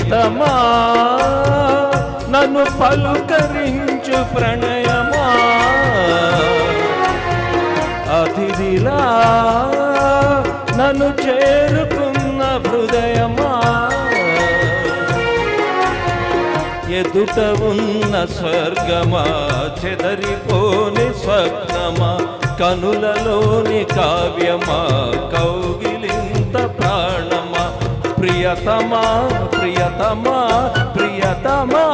ప్రియతమా నన్ను పలుకరించు ప్రణయమా అతిథిలా నన్ను చేరుకున్న హృదయమా ఎదుట ఉన్న స్వర్గమా చెదరిపోని స్వప్నమా కనులలోని కావ్యమా కౌగిలింత ప్రాణమా ప్రియతమా ప్రియతమా ప్రియతమా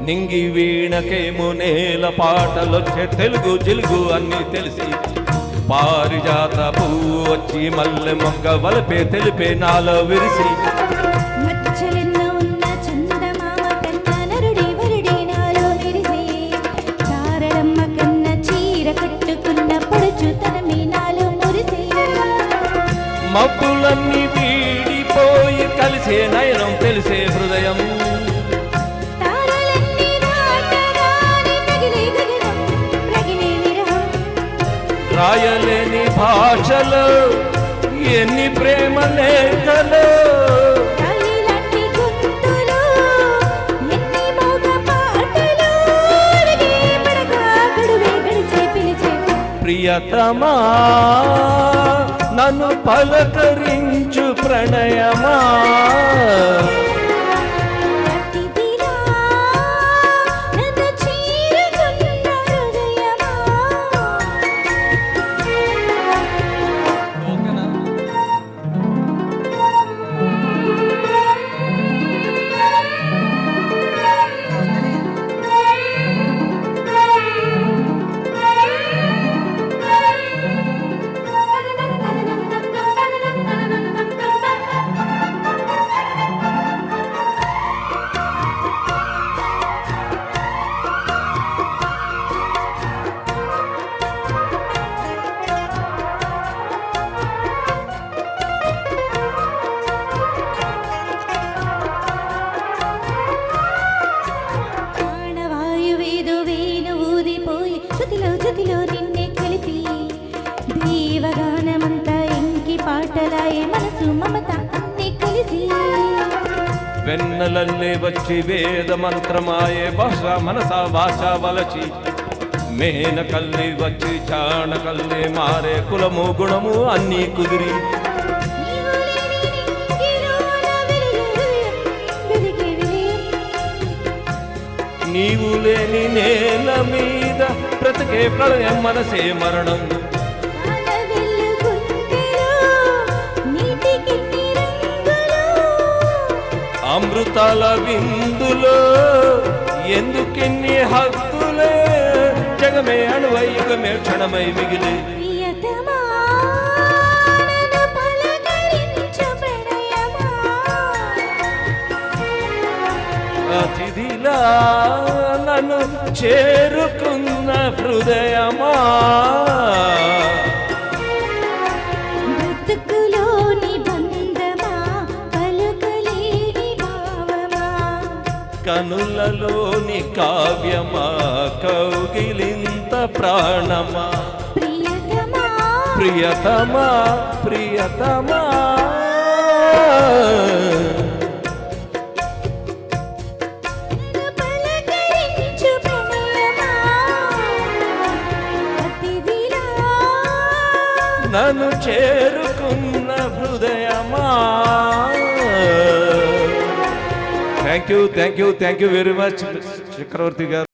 నింగి వీణకేమో నేల పాటలొచ్చే తెలుగు జిలుగు అన్నీ తెలిసి పారిజాత పువ్వు వచ్చి మల్లె మొగ్గ వలపే తెలిపే నాలో విరిసి మచ్చలెన్నో ఉన్న చందమామ కన్నా నరుడి వరుడి నాలో విరిసి చారడమ్మ కన్న చీర కట్టుకున్న పడుచుతనమే నాలో మురిసి మబ్బులన్నీ వీడిపోయి కలిసే నయనం తెలిసే హృదయం రాయలేని భాషలో ఎన్ని ప్రేమ లేఖలు ప్రియతమా నన్ను పలకరించు ప్రణయమా జతిలో నిన్నే కలిపి దీవగానమంతా ఇంకి పాటలాయే మనసు మమత అన్ని కలిసి వెన్నలల్లే వచ్చి వేద మంత్రమాయే భాష మనస భాష వలచి మేనకల్లి వచ్చి చాణకల్లే మారే కులము గుణము అన్నీ కుదిరి నీవు లేని నేల మీద బ్రతికే ప్రళయం మనసే మరణం అమృతాల విందులో ఎందుకెన్ని హక్కులే జగమే అణువై యుగమే క్షణమై మిగిలి అతిథిలా నన్ను చేరుకున్న హృదయమా బ్రతుకులోని బంధమా పలుకలేని భావమా కనులలోని కావ్యమా కౌగిలింత ప్రాణమా ప్రియతమా ప్రియతమా ప్రియతమా నన్ను చేరుకున్న హృదయమా థ్యాంక్ యూ వెరీ మచ్ చక్రవర్తి గారు.